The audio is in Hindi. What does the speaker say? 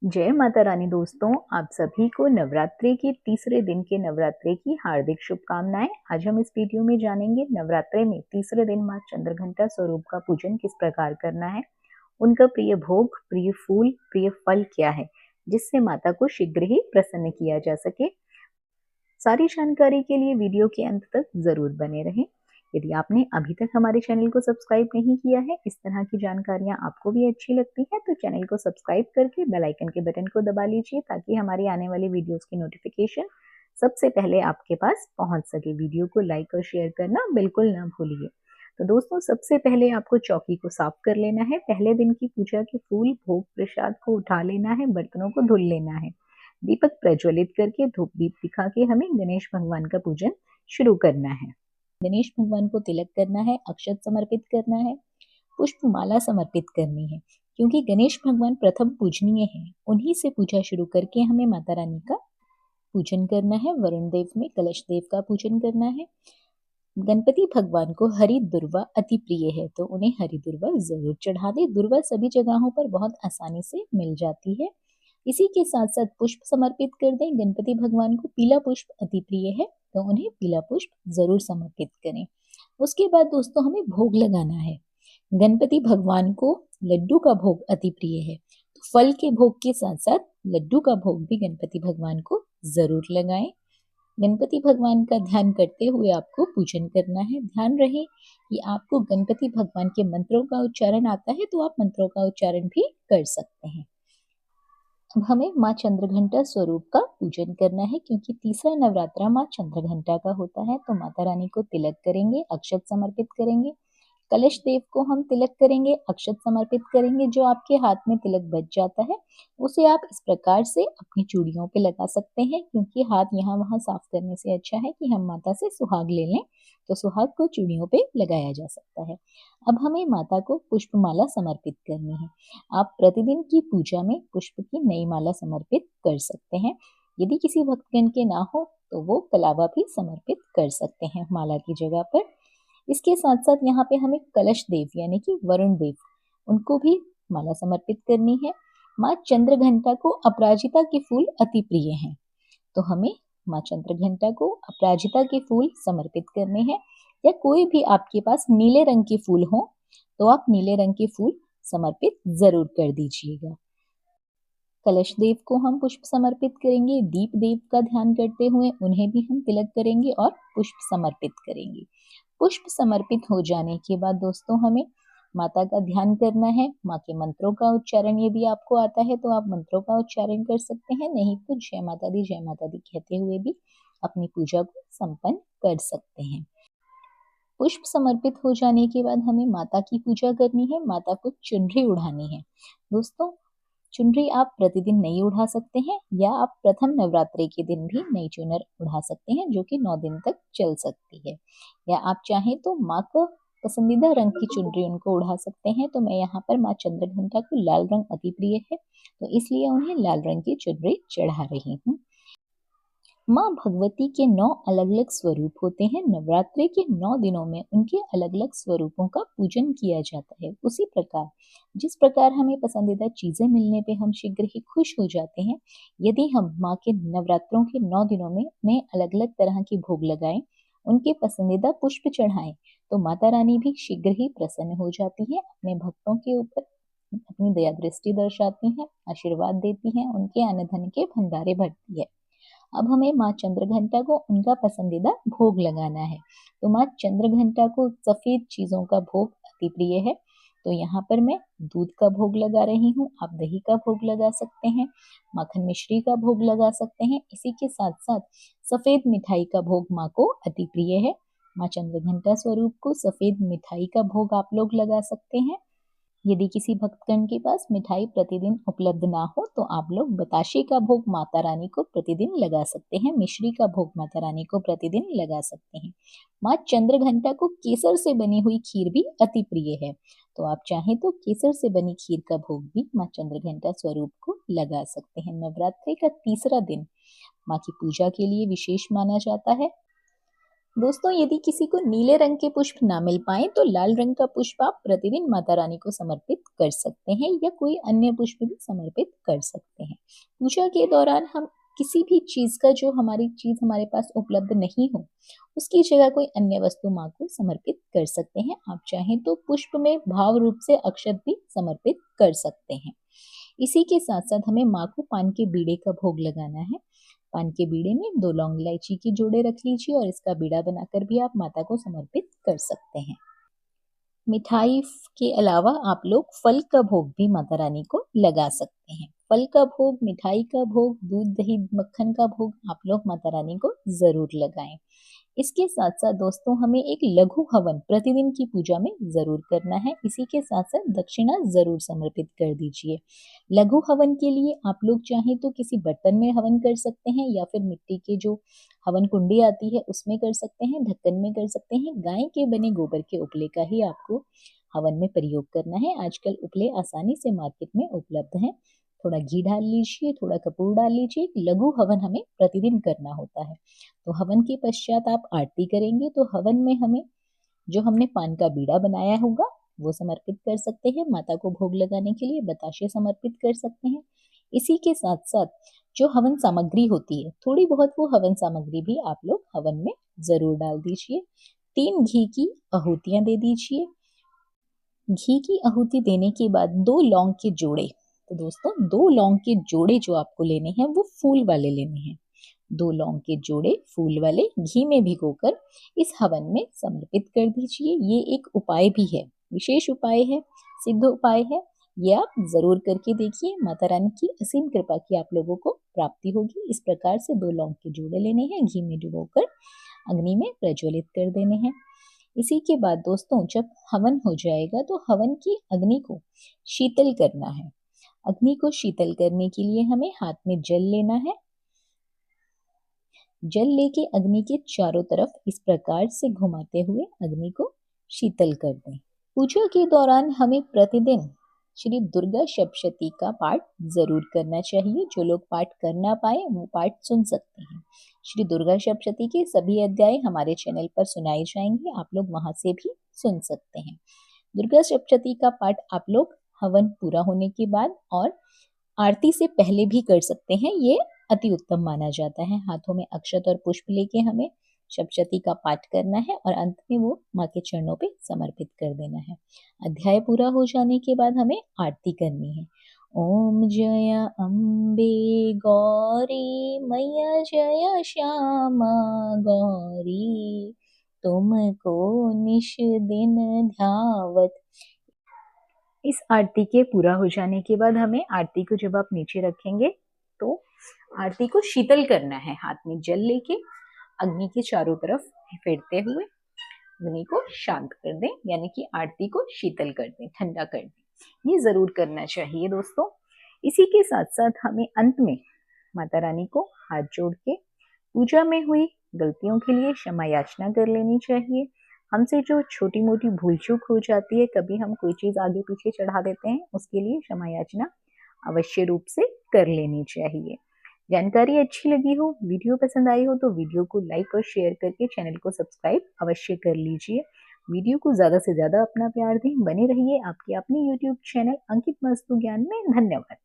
जय माता रानी दोस्तों, आप सभी को नवरात्रि के तीसरे दिन के नवरात्रि की हार्दिक शुभकामनाएं। आज हम इस वीडियो में जानेंगे नवरात्रि में तीसरे दिन मां चंद्रघंटा स्वरूप का पूजन किस प्रकार करना है, उनका प्रिय भोग, प्रिय फूल, प्रिय फल क्या है जिससे माता को शीघ्र ही प्रसन्न किया जा सके। सारी जानकारी के लिए वीडियो के अंत तक जरूर बने रहें। यदि आपने अभी तक हमारे चैनल को सब्सक्राइब नहीं किया है, इस तरह की जानकारियां आपको भी अच्छी लगती है तो चैनल को सब्सक्राइब करके बेल आइकन के बटन को दबा लीजिए ताकि हमारी आने वाली वीडियोस की नोटिफिकेशन सबसे पहले आपके पास पहुंच सके। वीडियो को लाइक और शेयर करना बिल्कुल ना भूलिए। तो दोस्तों, सबसे पहले आपको चौकी को साफ कर लेना है। पहले दिन की पूजा के फूल, भोग, प्रसाद को उठा लेना है। बर्तनों को धुल लेना है। दीपक प्रज्वलित करके धूप दीप दिखा के हमें गणेश भगवान का पूजन शुरू करना है। गणेश भगवान को तिलक करना है, अक्षत समर्पित करना है, पुष्प माला समर्पित करनी है। क्योंकि गणेश भगवान प्रथम पूजनीय है, उन्हीं से पूजा शुरू करके हमें माता रानी का पूजन करना है। वरुण देव में कलश देव का पूजन करना है। गणपति भगवान को हरी दुर्वा अति प्रिय है, तो उन्हें हरी दुर्वा जरूर चढ़ा दे। दुर्वा सभी जगहों पर बहुत आसानी से मिल जाती है। इसी के साथ साथ पुष्प समर्पित कर दें। गणपति भगवान को पीला पुष्प अति प्रिय है, तो उन्हें पीला पुष्प जरूर समर्पित करें। उसके बाद दोस्तों हमें भोग लगाना है। गणपति भगवान को लड्डू का भोग अति प्रिय है, तो फल के भोग के साथ साथ लड्डू का भोग भी गणपति भगवान को जरूर लगाएं। गणपति भगवान का ध्यान करते हुए आपको पूजन करना है। ध्यान रहे कि आपको गणपति भगवान के मंत्रों का उच्चारण आता है तो आप मंत्रों का उच्चारण भी कर सकते हैं। अब हमें माँ चंद्रघंटा स्वरूप का पूजन करना है। क्योंकि तीसरा नवरात्रा माँ चंद्रघंटा का होता है, तो माता रानी को तिलक करेंगे, अक्षत समर्पित करेंगे। कलश देव को हम तिलक करेंगे, अक्षत समर्पित करेंगे। जो आपके हाथ में तिलक बच जाता है उसे आप इस प्रकार से अपनी चूड़ियों पे लगा सकते हैं। क्योंकि हाथ यहाँ वहां साफ करने से अच्छा है कि हम माता से सुहाग ले लें, तो सुहाग को चूड़ियों पे लगाया जा सकता है। अब हमें माता को पुष्पमाला समर्पित करनी है। आप प्रतिदिन की पूजा में पुष्प की नई माला समर्पित कर सकते हैं। यदि किसी भक्तगण के ना हो तो वो कलावा भी समर्पित कर सकते हैं माला की जगह पर। इसके साथ साथ यहाँ पे हमें कलश देव यानी कि वरुण देव, उनको भी माला समर्पित करनी है। माँ चंद्रघंटा को अपराजिता के फूल अति प्रिय हैं, तो हमें माँ चंद्रघंटा को अपराजिता के फूल समर्पित करने हैं। या कोई भी आपके पास नीले रंग के फूल हो तो आप नीले रंग के फूल समर्पित जरूर कर दीजिएगा। कलश देव को हम पुष्प समर्पित करेंगे। दीप देव का ध्यान करते हुए उन्हें भी हम तिलक करेंगे और पुष्प समर्पित करेंगे। पुष्प समर्पित हो जाने के बाद दोस्तों हमें माता का ध्यान करना है। माँ के मंत्रों का उच्चारण यदि आपको आता है तो आप मंत्रों का उच्चारण कर सकते हैं, नहीं तो जय माता दी कहते हुए भी अपनी पूजा को संपन्न कर सकते हैं। पुष्प समर्पित हो जाने के बाद हमें माता की पूजा करनी है। माता को चुनरी उड़ानी है। दोस्तों, चुनरी आप प्रतिदिन नहीं उड़ा सकते हैं, या आप प्रथम नवरात्रि के दिन भी नई चुनर उड़ा सकते हैं, जो कि 9 दिन तक चल सकती है। या आप चाहें तो माँ को पसंदीदा रंग की चुनरी उनको उड़ा सकते हैं। तो मैं यहाँ पर माँ चंद्रघंटा को लाल रंग अति प्रिय है, तो इसलिए उन्हें लाल रंग की चुनरी चढ़ा रही हूँ। माँ भगवती के 9 अलग अलग स्वरूप होते हैं। नवरात्रि के 9 दिनों में उनके अलग अलग स्वरूपों का पूजन किया जाता है। उसी प्रकार जिस प्रकार हमें पसंदीदा चीजें मिलने पे हम शीघ्र ही खुश हो जाते हैं, यदि हम माँ के नवरात्रों के 9 दिनों में उन्हें अलग अलग तरह के भोग लगाएं, उनके पसंदीदा पुष्प चढ़ाएं, तो माता रानी भी शीघ्र ही प्रसन्न हो जाती है। अपने भक्तों के ऊपर अपनी दया दृष्टि दर्शाती है, आशीर्वाद देती है, उनके अन्न धन के भंडारे भरती है। अब हमें माँ चंद्रघंटा को उनका पसंदीदा भोग लगाना है। तो माँ चंद्रघंटा को सफेद चीजों का भोग अति प्रिय है, तो यहाँ पर मैं दूध का भोग लगा रही हूँ। आप दही का भोग लगा सकते हैं, माखन मिश्री का भोग लगा सकते हैं। इसी के साथ साथ सफेद मिठाई का भोग माँ को अति प्रिय है। माँ चंद्रघंटा स्वरूप को सफेद मिठाई का भोग आप लोग लगा सकते हैं। यदि किसी भक्तगण के पास मिठाई प्रतिदिन उपलब्ध ना हो तो आप लोग बताशे का भोग माता रानी को प्रतिदिन लगा सकते हैं। मिश्री का भोग माता रानी को प्रतिदिन लगा सकते हैं। माँ चंद्रघंटा को केसर से बनी हुई खीर भी अति प्रिय है, तो आप चाहें तो केसर से बनी खीर का भोग भी माँ चंद्रघंटा स्वरूप को लगा सकते हैं। नवरात्रि का तीसरा दिन माँ की पूजा के लिए विशेष माना जाता है। दोस्तों, यदि किसी को नीले रंग के पुष्प ना मिल पाए तो लाल रंग का पुष्प आप प्रतिदिन माता रानी को समर्पित कर सकते हैं या कोई अन्य पुष्प भी समर्पित कर सकते हैं। पूजा के दौरान हम किसी भी चीज का जो हमारी चीज हमारे पास उपलब्ध नहीं हो उसकी जगह कोई अन्य वस्तु माँ को समर्पित कर सकते हैं। आप चाहें तो पुष्प में भाव रूप से अक्षत भी समर्पित कर सकते हैं। इसी के साथ साथ हमें माँ को पान के बीड़े का भोग लगाना है। पान के बीड़े में 2 लौंग इलायची के जोड़े रख लीजिए और इसका बीड़ा बनाकर भी आप माता को समर्पित कर सकते हैं। मिठाई के अलावा आप लोग फल का भोग भी माता रानी को लगा सकते हैं। फल का भोग, मिठाई का भोग, दूध दही मक्खन का भोग आप लोग माता रानी को जरूर लगाएं। इसके साथ साथ दोस्तों, हमें एक लघु हवन प्रतिदिन की पूजा में जरूर करना है। इसी के साथ साथ दक्षिणा जरूर समर्पित कर दीजिए। लघु हवन के लिए आप लोग चाहें तो किसी बर्तन में हवन कर सकते हैं या फिर मिट्टी के जो हवन कुंडी आती है उसमें कर सकते हैं, ढक्कन में कर सकते हैं। गाय के बने गोबर के उपले का ही आपको हवन में प्रयोग करना है। आजकल उपले आसानी से मार्केट में उपलब्ध हैं। थोड़ा घी डाल लीजिए, थोड़ा कपूर डाल लीजिए। एक लघु हवन हमें प्रतिदिन करना होता है। तो हवन के पश्चात आप आरती करेंगे तो हवन में हमें जो हमने पान का बीड़ा बनाया होगा वो समर्पित कर सकते हैं। माता को भोग लगाने के लिए बताशे समर्पित कर सकते हैं। इसी के साथ साथ जो हवन सामग्री होती है, थोड़ी बहुत वो हवन सामग्री भी आप लोग हवन में जरूर डाल दीजिए। 3 घी की आहुतियां दे दीजिए। घी की आहुति देने के बाद 2 लौंग के जोड़े, तो दोस्तों 2 लौंग के जोड़े जो आपको लेने हैं वो फूल वाले लेने हैं। 2 लौंग के जोड़े फूल वाले घी में भिगोकर इस हवन में समर्पित कर दीजिए। ये एक उपाय भी है, विशेष उपाय है, सिद्ध उपाय है। ये आप जरूर करके देखिए। माता रानी की असीम कृपा की आप लोगों को प्राप्ति होगी। इस प्रकार से 2 लौंग के जोड़े लेने हैं, घी में डुबोकर अग्नि में प्रज्वलित कर देने हैं। इसी के बाद दोस्तों, जब हवन हो जाएगा तो हवन की अग्नि को शीतल करना है। अग्नि को शीतल करने के लिए हमें हाथ में जल लेना है। जल लेके अग्नि के चारों तरफ इस प्रकार से घुमाते हुए अग्नि को शीतल कर दें। पूजा के दौरान हमें प्रतिदिन श्री दुर्गा सप्तशती का पाठ जरूर करना चाहिए। जो लोग पाठ कर ना पाए वो पाठ सुन सकते हैं। श्री दुर्गा सप्तशती के सभी अध्याय हमारे चैनल पर सुनाए जाएंगे, आप लोग वहां से भी सुन सकते हैं। दुर्गा सप्तशती का पाठ आप लोग हवन पूरा होने के बाद और आरती से पहले भी कर सकते हैं। ये अति उत्तम माना जाता है। हाथों में अक्षत और पुष्प लेके हमें सप्तशती का पाठ करना है और अंत में वो माँ के चरणों पे समर्पित कर देना है। अध्याय पूरा हो जाने के बाद हमें आरती करनी है। ओम जय अम्बे गौरी मैया जय श्यामा गौरी, तुमको निश दिन ध्यावत। इस आरती के पूरा हो जाने के बाद हमें आरती को जब आप नीचे रखेंगे तो आरती को शीतल करना है। हाथ में जल लेके अग्नि के चारों तरफ फेरते हुए अग्नि को शांत कर दें, यानी कि आरती को शीतल कर दें, ठंडा कर दें। ये जरूर करना चाहिए दोस्तों। इसी के साथ साथ हमें अंत में माता रानी को हाथ जोड़ के पूजा में हुई गलतियों के लिए क्षमा याचना कर लेनी चाहिए। हमसे जो छोटी मोटी भूल चूक हो जाती है, कभी हम कोई चीज आगे पीछे चढ़ा देते हैं, उसके लिए क्षमा याचना अवश्य रूप से कर लेनी चाहिए। जानकारी अच्छी लगी हो, वीडियो पसंद आई हो तो वीडियो को लाइक और शेयर करके चैनल को सब्सक्राइब अवश्य कर लीजिए। वीडियो को ज्यादा से ज्यादा अपना प्यार दें। बने रहिए आपके अपने YouTube चैनल अंकित मस्तु ज्ञान में। धन्यवाद।